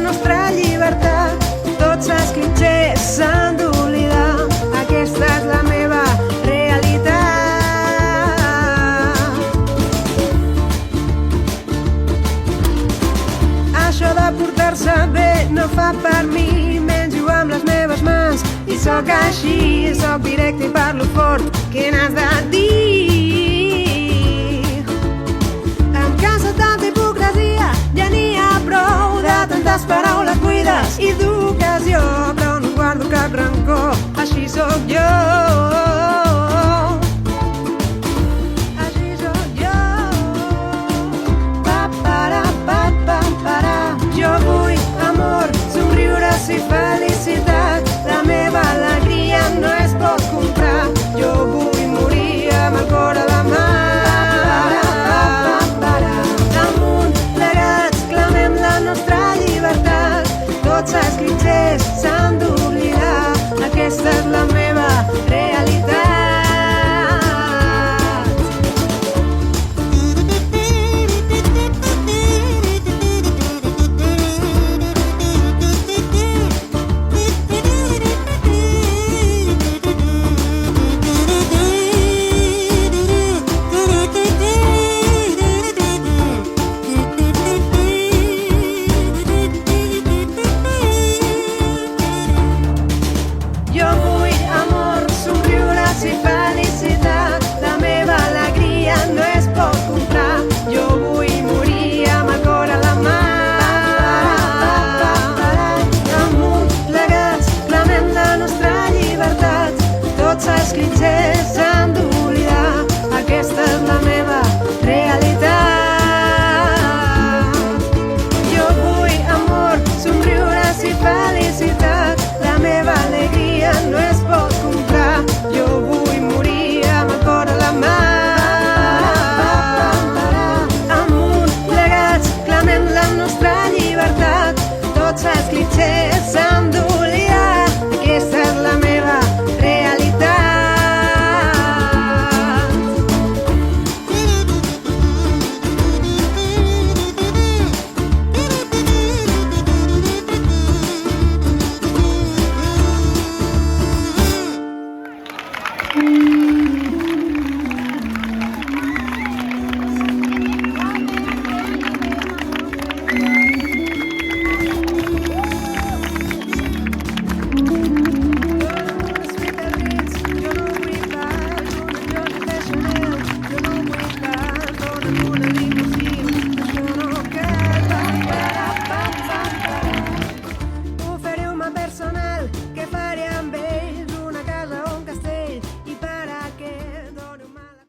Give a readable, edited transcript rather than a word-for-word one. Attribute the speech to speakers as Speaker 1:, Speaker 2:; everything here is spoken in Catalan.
Speaker 1: nostra llibertat. Tots els clitxers s'han d'oblidar. Aquesta és la meva realitat. Això de portar-se bé no fa per mi. Menjo amb les meves mans i sóc així. Sóc directe i parlo fort. Què n'has de dir? En casa tanta hipocresia ja n'hi ha prou. De tantes paraules buides i d'ocasió, però no guardo cap rancor. Així sóc jo.